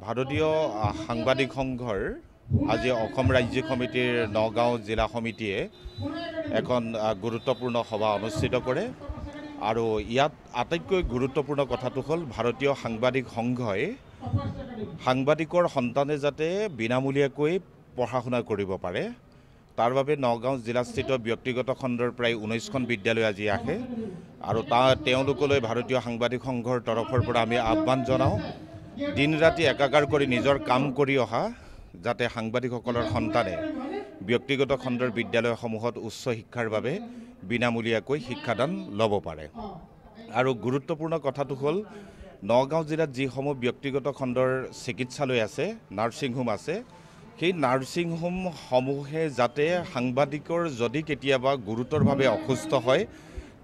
ভাৰতীয় সাংবাদিক সংঘৰ আজি অসম ৰাজ্যিক সমিতিৰ নগাঁও জিলা সমিতিয়ে এখন গুৰুত্বপূৰ্ণ সভা অনুষ্ঠিত কৰে আৰু ইয়াত আটাইতকৈ গুৰুত্বপূৰ্ণ কথাটো হ'ল ভাৰতীয় সাংবাদিক সংঘই সাংবাদিকৰ সন্তানে যাতে বিনামূলীয়াকৈ পঢ়া শুনা কৰিব পাৰে তাৰ বাবে নগাঁও জিলাস্থিত ব্যক্তিগত খণ্ডৰ প্ৰায় 19খন বিদ্যালয় আজি আহে আৰু তেওঁলোকলৈ ভাৰতীয় সাংবাদিক সংঘৰ তৰফৰ পৰা আমি আহ্বান জনাওঁ দিন ৰাতি একাকাৰ কৰি নিজৰ কাম কৰি অহা যাতে সাংবাদিকসকলৰ সন্তানে ব্যক্তিগত খণ্ডৰ বিদ্যালয়সমূহত উচ্চ শিক্ষাৰ বাবে বিনামূলীয়াকৈ শিক্ষাদান ল'ব পাৰে আৰু গুৰুত্বপূৰ্ণ কথাটো হ'ল নগাঁও জিলাত যিসমূহ ব্যক্তিগত খণ্ডৰ চিকিৎসালয় আছে নাৰ্ছিং হোম আছে সেই নাৰ্ছিং হোমসমূহে যাতে সাংবাদিকৰ যদি কেতিয়াবা গুৰুতৰভাৱে অসুস্থ হয়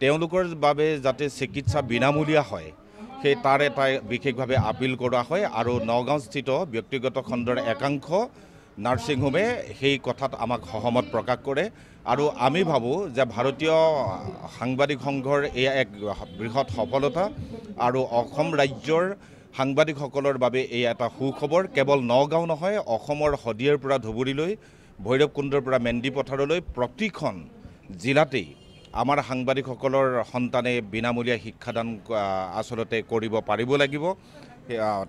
তেওঁলোকৰ বাবে যাতে চিকিৎসা বিনামূলীয়া হয় সেই তাৰ এটা বিশেষভাৱে আপিল কৰা হয় আৰু নগাঁওস্থিত ব্যক্তিগত খণ্ডৰ একাংশ নাৰ্ছিং হোমে সেই কথাত আমাক সহমত প্ৰকাশ কৰে আৰু আমি ভাবোঁ যে ভাৰতীয় সাংবাদিক সংঘৰ এয়া এক বৃহৎ সফলতা আৰু অসম ৰাজ্যৰ সাংবাদিকসকলৰ বাবে এই এটা সুখবৰ কেৱল নগাঁও নহয় অসমৰ শদিয়াৰ পৰা ধুবুৰীলৈ ভৈৰৱকুণ্ডৰ পৰা মেন্দি পথাৰলৈ প্ৰতিখন জিলাতেই আমাৰ সাংবাদিকসকলৰ সন্তানে বিনামূলীয়া শিক্ষাদান আচলতে কৰিব পাৰিব লাগিব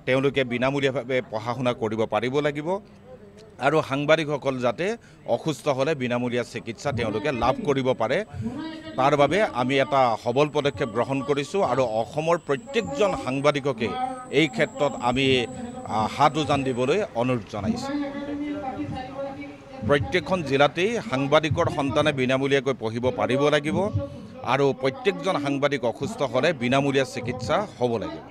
তেওঁলোকে বিনামূলীয়াভাৱে পঢ়া শুনা কৰিব পাৰিব লাগিব আৰু সাংবাদিকসকল যাতে অসুস্থ হ'লে বিনামূলীয়া চিকিৎসা তেওঁলোকে লাভ কৰিব পাৰে তাৰ বাবে আমি এটা সবল পদক্ষেপ গ্ৰহণ কৰিছোঁ আৰু অসমৰ প্ৰত্যেকজন সাংবাদিককে এই ক্ষেত্ৰত আমি হাত উজান দিবলৈ অনুৰোধ জনাইছোঁ প্ৰত্যেকখন জিলাতেই সাংবাদিকৰ সন্তানে বিনামূলীয়াকৈ পঢ়িব পাৰিব লাগিব আৰু প্ৰত্যেকজন সাংবাদিক অসুস্থ হ'লে বিনামূলীয়া চিকিৎসা হ'ব লাগিব।